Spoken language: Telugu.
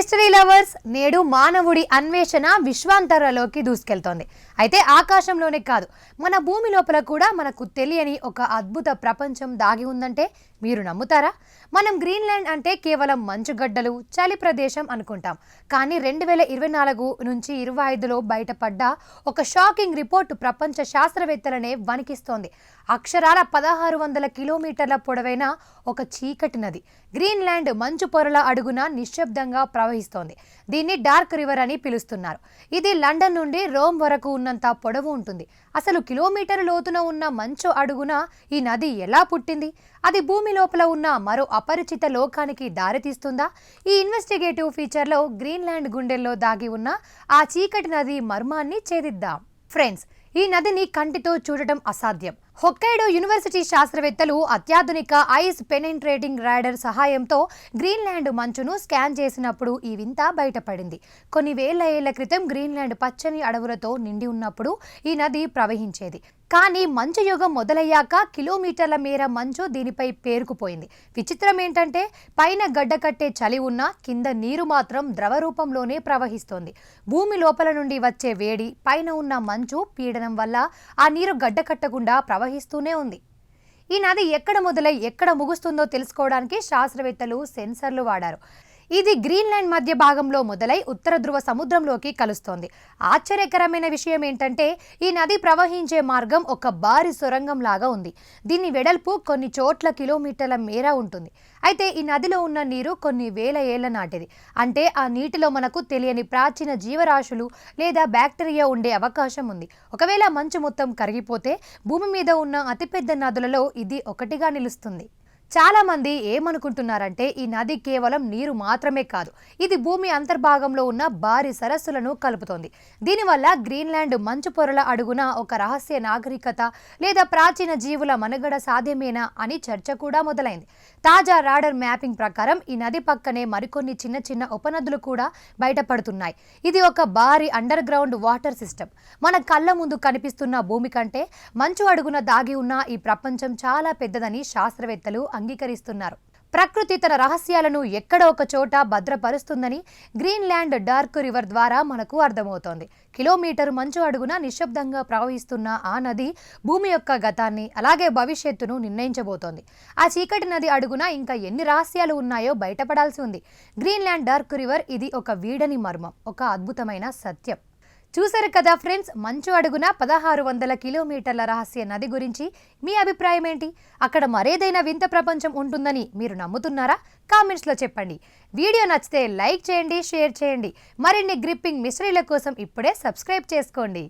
మిస్టరీ లవర్స్ నేడు మానవుడి అన్వేషణ విశ్వాంతరలోకి దూసుకెళ్తోంది. అయితే ఆకాశంలోనే కాదు, మన భూమి లోపల కూడా మనకు తెలియని ఒక అద్భుత ప్రపంచం దాగి ఉందంటే మీరు నమ్ముతారా? మనం గ్రీన్లాండ్ అంటే కేవలం మంచుగడ్డలు, చలి ప్రదేశం అనుకుంటాం. కానీ 2024 నుంచి 25లో బయటపడ్డ ఒక షాకింగ్ రిపోర్టు ప్రపంచ శాస్త్రవేత్తలనే వణికిస్తోంది. అక్షరాల 1600 కిలోమీటర్ల పొడవైన ఒక చీకటి నది గ్రీన్లాండ్ మంచు పొరల అడుగున నిశ్శబ్దంగా ప్రవహిస్తోంది. దీన్ని డార్క్ రివర్ అని పిలుస్తున్నారు. ఇది లండన్ నుండి రోమ్ వరకు ఉన్నంత పొడవు ఉంటుంది. అసలు కిలోమీటర్ లోతున ఉన్న మంచు అడుగున ఈ నది ఎలా పుట్టింది? అది భూమి లోపల ఉన్న మరో అపరిచిత లోకానికి దారితీస్తుందా? ఈ ఇన్వెస్టిగేటివ్ ఫీచర్లో గ్రీన్లాండ్ గుండెల్లో దాగి ఉన్న ఆ చీకటి నది మర్మాన్ని ఛేదిద్దాం. ఫ్రెండ్స్, ఈ నదిని కంటితో చూడటం అసాధ్యం. హొక్కైడో యూనివర్సిటీ శాస్త్రవేత్తలు అత్యాధునిక ఐస్ పెనెట్రేటింగ్ రాడార్ సహాయంతో గ్రీన్లాండ్ మంచును స్కాన్ చేసినప్పుడు ఈ వింత బయటపడింది. కొన్ని వేల ఏళ్ల క్రితం గ్రీన్లాండ్ పచ్చని అడవులతో నిండి ఉన్నప్పుడు ఈ నది ప్రవహించేది. కానీ మంచు యుగం మొదలయ్యాక కిలోమీటర్ల మేర మంచు దీనిపై పేరుకుపోయింది. విచిత్రం ఏంటంటే పైన గడ్డకట్టే చలి ఉన్నా కింద నీరు మాత్రం ద్రవ రూపంలోనే ప్రవహిస్తోంది. భూమి లోపల నుండి వచ్చే వేడి, పైన ఉన్న మంచు పీడనం వల్ల ఆ నీరు గడ్డకట్టకుండా ప్రవహిస్తూనే ఉంది. ఈ నది ఎక్కడ మొదలై ఎక్కడ ముగుస్తుందో తెలుసుకోవడానికి శాస్త్రవేత్తలు సెన్సర్లు వాడారు. ఇది గ్రీన్లాండ్ మధ్య భాగంలో మొదలై ఉత్తర ధ్రువ సముద్రంలోకి కలుస్తోంది. ఆశ్చర్యకరమైన విషయం ఏంటంటే ఈ నది ప్రవహించే మార్గం ఒక భారీ సొరంగం లాగా ఉంది. దీని వెడల్పు కొన్ని చోట్ల కిలోమీటర్ల మేర ఉంటుంది. అయితే ఈ నదిలో ఉన్న నీరు కొన్ని వేల ఏళ్ల నాటిది. అంటే ఆ నీటిలో మనకు తెలియని ప్రాచీన జీవరాశులు లేదా బ్యాక్టీరియా ఉండే అవకాశం ఉంది. ఒకవేళ మంచు మొత్తం కరిగిపోతే భూమి మీద ఉన్న అతిపెద్ద నదులలో ఇది ఒకటిగా నిలుస్తుంది. చాలా మంది ఏమనుకుంటున్నారంటే ఈ నది కేవలం నీరు మాత్రమే కాదు, ఇది భూమి అంతర్భాగంలో ఉన్న భారీ సరస్సులను కలుపుతోంది. దీనివల్ల గ్రీన్లాండ్ మంచు పొరల అడుగున ఒక రహస్య నాగరికత లేదా ప్రాచీన జీవుల మనుగడ సాధ్యమేనా అని చర్చ కూడా మొదలైంది. తాజా రాడార్ మ్యాపింగ్ ప్రకారం ఈ నది పక్కనే మరికొన్ని చిన్న చిన్న ఉపనదులు కూడా బయటపడుతున్నాయి. ఇది ఒక భారీ అండర్ గ్రౌండ్ వాటర్ సిస్టమ్. మన కళ్ళ ముందు కనిపిస్తున్న భూమి కంటే మంచు అడుగున దాగి ఉన్న ఈ ప్రపంచం చాలా పెద్దదని శాస్త్రవేత్తలు అంగీకరిస్తున్నారు. ప్రకృతి తన రహస్యాలను ఎక్కడ ఒక చోట భద్రపరుస్తుందని గ్రీన్లాండ్ డార్క్ రివర్ ద్వారా మనకు అర్థమవుతోంది. కిలోమీటరు మంచు అడుగున నిశ్శబ్దంగా ప్రవహిస్తున్న ఆ నది భూమి యొక్క గతాన్ని అలాగే భవిష్యత్తును నిర్ణయించబోతోంది. ఆ చీకటి నది అడుగున ఇంకా ఎన్ని రహస్యాలు ఉన్నాయో బయటపడాల్సి ఉంది. గ్రీన్లాండ్ డార్క్ రివర్ ఇది ఒక వీడని మర్మం, ఒక అద్భుతమైన సత్యం. చూసారు కదా ఫ్రెండ్స్, మంచు అడుగున 1600 కిలోమీటర్ల రహస్య నది గురించి మీ అభిప్రాయం ఏంటి? అక్కడ మరేదైనా వింత ప్రపంచం ఉంటుందని మీరు నమ్ముతున్నారా? కామెంట్స్లో చెప్పండి. వీడియో నచ్చితే లైక్ చేయండి, షేర్ చేయండి. మరిన్ని గ్రిప్పింగ్ మిస్టరీల కోసం ఇప్పుడే సబ్స్క్రైబ్ చేసుకోండి.